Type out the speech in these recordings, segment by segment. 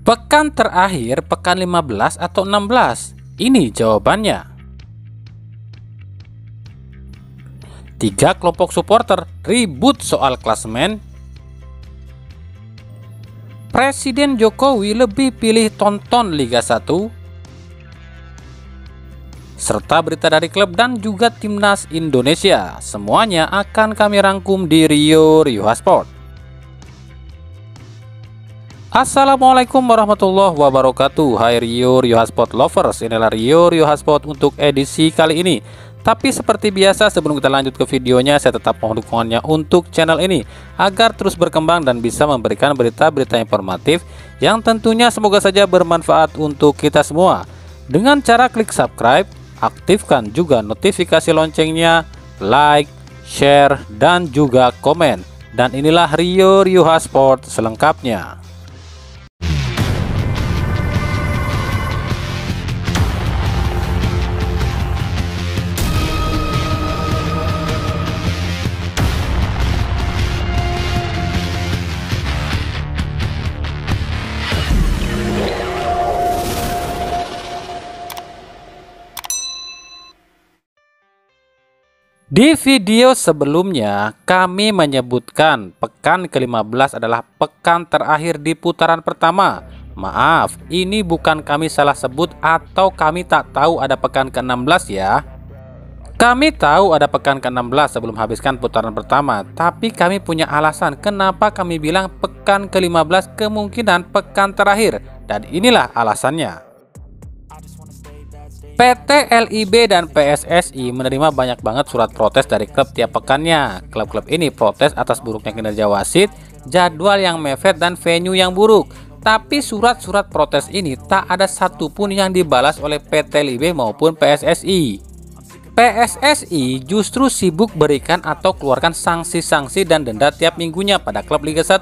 Pekan terakhir, pekan 15 atau 16? Ini jawabannya. 3 kelompok supporter ribut soal klasemen. Presiden Jokowi lebih pilih tonton Liga 1. Serta berita dari klub dan juga timnas Indonesia. Semuanya akan kami rangkum di Rio Sport. Assalamualaikum warahmatullahi wabarakatuh. Hai Rio Sport lovers, inilah Rio Sport untuk edisi kali ini. Tapi seperti biasa, sebelum kita lanjut ke videonya, saya tetap mohon dukungannya untuk channel ini agar terus berkembang dan bisa memberikan berita-berita informatif yang tentunya semoga saja bermanfaat untuk kita semua. Dengan cara klik subscribe, aktifkan juga notifikasi loncengnya, like, share, dan juga komen. Dan inilah Rio Sport selengkapnya. Di video sebelumnya, kami menyebutkan pekan ke-15 adalah pekan terakhir di putaran pertama. Maaf, ini bukan kami salah sebut atau kami tak tahu ada pekan ke-16 ya. Kami tahu ada pekan ke-16 sebelum habiskan putaran pertama, tapi kami punya alasan kenapa kami bilang pekan ke-15 kemungkinan pekan terakhir. Dan inilah alasannya. PT LIB dan PSSI menerima banyak banget surat protes dari klub tiap pekannya. Klub-klub ini protes atas buruknya kinerja wasit, jadwal yang mepet, dan venue yang buruk. Tapi surat-surat protes ini tak ada satupun yang dibalas oleh PT LIB maupun PSSI. PSSI justru sibuk berikan atau keluarkan sanksi-sanksi dan denda tiap minggunya pada klub Liga 1.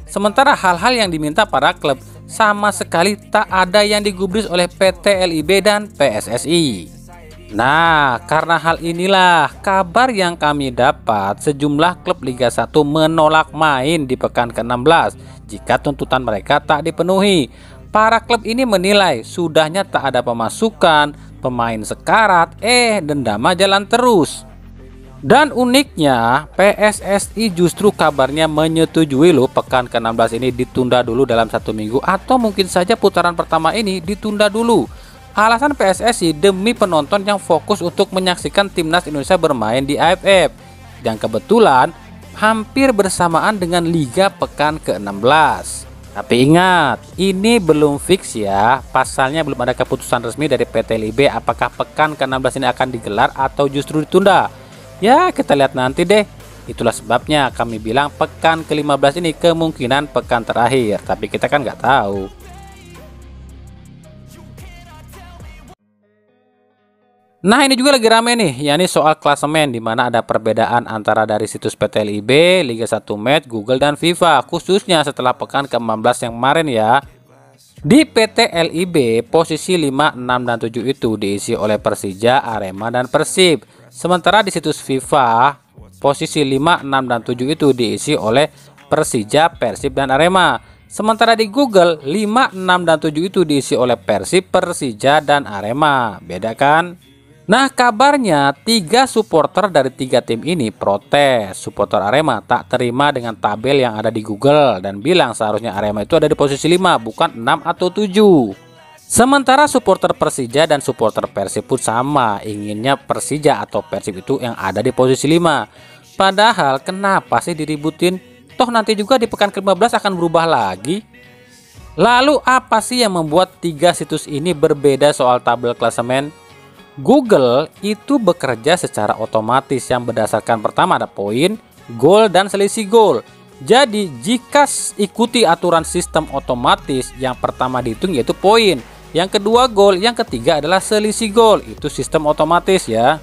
Sementara hal-hal yang diminta para klub sama sekali tak ada yang digubris oleh PT LIB dan PSSI. Nah, karena hal inilah kabar yang kami dapat, sejumlah klub Liga 1 menolak main di pekan ke-16 jika tuntutan mereka tak dipenuhi. Para klub ini menilai sudahnya tak ada pemasukan, pemain sekarat, denda mah jalan terus. Dan uniknya, PSSI justru kabarnya menyetujui loh pekan ke-16 ini ditunda dulu dalam 1 minggu, atau mungkin saja putaran pertama ini ditunda dulu. Alasan PSSI demi penonton yang fokus untuk menyaksikan timnas Indonesia bermain di AFF, yang kebetulan hampir bersamaan dengan Liga pekan ke-16. Tapi ingat, ini belum fix ya, pasalnya belum ada keputusan resmi dari PT LIB apakah pekan ke-16 ini akan digelar atau justru ditunda. Ya, kita lihat nanti deh. Itulah sebabnya kami bilang pekan ke-15 ini kemungkinan pekan terakhir. Tapi kita kan nggak tahu. Nah, ini juga lagi rame nih, yakni soal klasemen, di mana ada perbedaan antara dari situs PT LIB, Liga 1 Match, Google, dan FIFA, khususnya setelah pekan ke-15 yang kemarin ya. Di PT LIB, posisi 5, 6, dan 7 itu diisi oleh Persija, Arema, dan Persib. Sementara di situs FIFA, posisi 5, 6, dan 7 itu diisi oleh Persija, Persib, dan Arema. Sementara di Google, 5, 6, dan 7 itu diisi oleh Persib, Persija, dan Arema. Beda kan? Nah, kabarnya 3 supporter dari 3 tim ini protes. Supporter Arema tak terima dengan tabel yang ada di Google dan bilang seharusnya Arema itu ada di posisi 5, bukan 6 atau 7. Sementara supporter Persija dan supporter Persib pun sama, inginnya Persija atau Persib itu yang ada di posisi 5. Padahal kenapa sih diributin? Toh nanti juga di pekan ke-15 akan berubah lagi. Lalu apa sih yang membuat 3 situs ini berbeda soal tabel klasemen? Google itu bekerja secara otomatis yang berdasarkan pertama ada poin, gol, dan selisih gol. Jadi jika ikuti aturan sistem otomatis, yang pertama dihitung yaitu poin, yang kedua gol, yang ketiga adalah selisih gol. Itu sistem otomatis ya.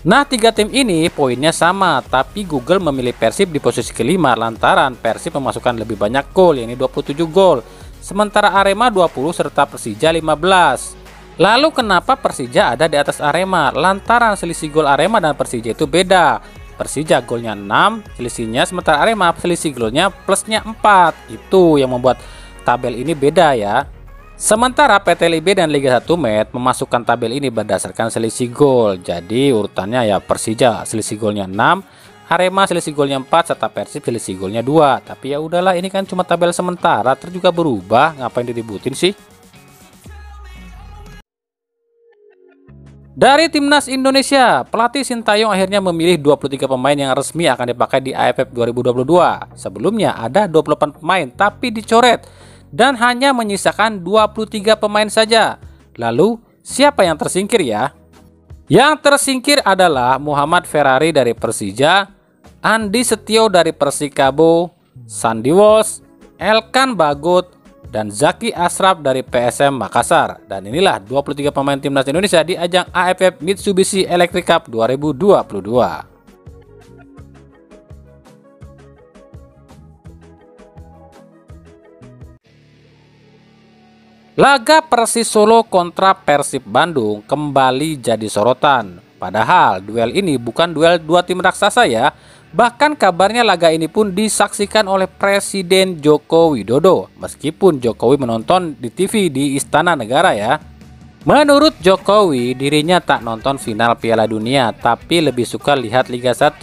Nah, 3 tim ini poinnya sama, tapi Google memilih Persib di posisi kelima lantaran Persib memasukkan lebih banyak gol, yakni 27 gol. Sementara Arema 20 serta Persija 15. Lalu kenapa Persija ada di atas Arema? Lantaran selisih gol Arema dan Persija itu beda. Persija golnya 6 selisihnya, sementara Arema selisih golnya plusnya 4. Itu yang membuat tabel ini beda ya. Sementara PT LIB dan Liga 1 Med memasukkan tabel ini berdasarkan selisih gol. Jadi urutannya ya Persija selisih golnya 6, Arema selisih golnya 4, serta Persib selisih golnya 2. Tapi ya udahlah, ini kan cuma tabel sementara, terus juga berubah, ngapain diributin sih? Dari Timnas Indonesia, pelatih Sintayong akhirnya memilih 23 pemain yang resmi akan dipakai di AFF 2022. Sebelumnya ada 28 pemain tapi dicoret dan hanya menyisakan 23 pemain saja. Lalu, siapa yang tersingkir ya? Yang tersingkir adalah Muhammad Ferrari dari Persija, Andi Setio dari Persikabo, Sandi Wos, Elkan Bagot, dan Zaki Ashraf dari PSM Makassar. Dan inilah 23 pemain Timnas Indonesia di ajang AFF Mitsubishi Electric Cup 2022. Laga Persis Solo kontra Persib Bandung kembali jadi sorotan. Padahal duel ini bukan duel dua tim raksasa ya. Bahkan kabarnya laga ini pun disaksikan oleh Presiden Joko Widodo. Meskipun Jokowi menonton di TV di Istana Negara ya. Menurut Jokowi, dirinya tak nonton final Piala Dunia, tapi lebih suka lihat Liga 1.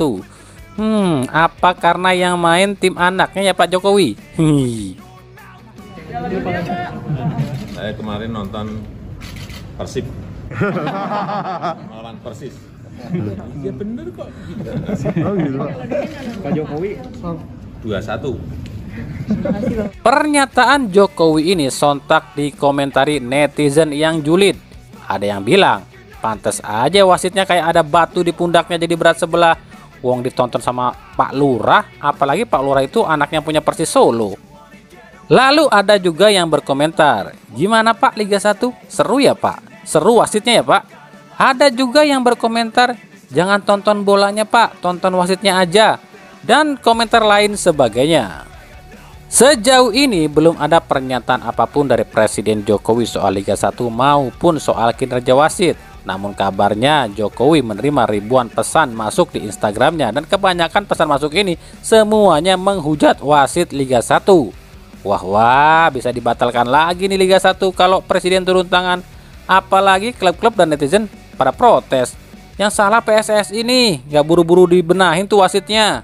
Apa karena yang main tim anaknya ya Pak Jokowi? Saya kemarin nonton Persib melawan Persis. Ya bener kok. Oh gitu Pak Jokowi 2-1. Pernyataan Jokowi ini sontak dikomentari netizen yang julid. Ada yang bilang, pantes aja wasitnya kayak ada batu di pundaknya jadi berat sebelah. Wong ditonton sama Pak Lurah, apalagi Pak Lurah itu anaknya punya Persis Solo. Lalu ada juga yang berkomentar, gimana Pak Liga 1? Seru ya Pak? Seru wasitnya ya Pak? Ada juga yang berkomentar, jangan tonton bolanya Pak, tonton wasitnya aja. Dan komentar lain sebagainya. Sejauh ini belum ada pernyataan apapun dari Presiden Jokowi soal Liga 1 maupun soal kinerja wasit. Namun kabarnya Jokowi menerima ribuan pesan masuk di Instagramnya dan kebanyakan pesan masuk ini semuanya menghujat wasit Liga 1. Wah, bisa dibatalkan lagi nih Liga 1 kalau Presiden turun tangan. Apalagi klub-klub dan netizen pada protes. Yang salah PSSI ini, gak buru-buru dibenahin tuh wasitnya.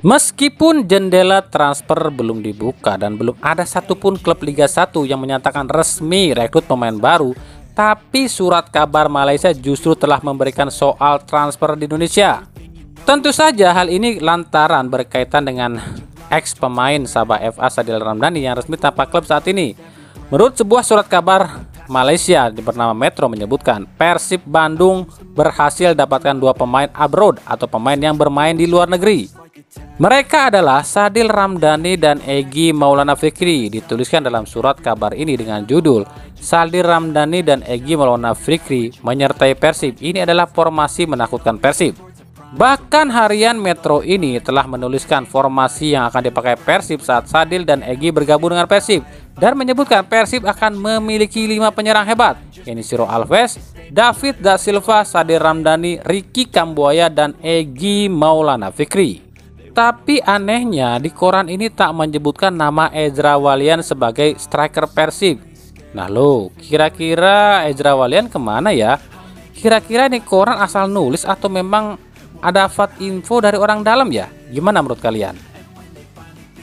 Meskipun jendela transfer belum dibuka dan belum ada satupun klub Liga 1 yang menyatakan resmi rekrut pemain baru, tapi surat kabar Malaysia justru telah memberikan soal transfer di Indonesia. Tentu saja hal ini lantaran berkaitan dengan ex pemain Sabah FA Sadil Ramdhani yang resmi tanpa klub saat ini. Menurut sebuah surat kabar Malaysia bernama Metro menyebutkan Persib Bandung berhasil dapatkan 2 pemain abroad atau pemain yang bermain di luar negeri. Mereka adalah Sadil Ramdhani dan Egy Maulana Fikri. Dituliskan dalam surat kabar ini dengan judul Sadil Ramdhani dan Egy Maulana Fikri menyertai Persib. Ini adalah formasi menakutkan Persib. Bahkan harian Metro ini telah menuliskan formasi yang akan dipakai Persib saat Sadil dan Egy bergabung dengan Persib dan menyebutkan Persib akan memiliki 5 penyerang hebat, yakni Ciro Alves, David Da Silva, Sadil Ramdhani, Ricky Kambuaya, dan Egy Maulana Fikri. Tapi anehnya di koran ini tak menyebutkan nama Ezra Walian sebagai striker Persib. Nah lo, kira-kira Ezra Walian kemana ya? Kira-kira ini koran asal nulis atau memang ada dapat info dari orang dalam ya? Gimana menurut kalian?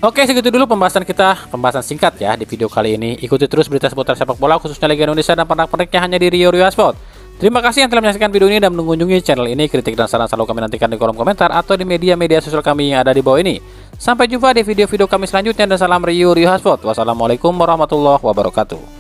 Oke, segitu dulu pembahasan kita, pembahasan singkat ya di video kali ini. Ikuti terus berita seputar sepak bola khususnya Liga Indonesia dan pernak-perniknya hanya di Rio Sport. Terima kasih yang telah menyaksikan video ini dan mengunjungi channel ini. Kritik dan saran selalu kami nantikan di kolom komentar atau di media-media sosial kami yang ada di bawah ini. Sampai jumpa di video-video kami selanjutnya dan salam Rio Sport. Wassalamualaikum warahmatullahi wabarakatuh.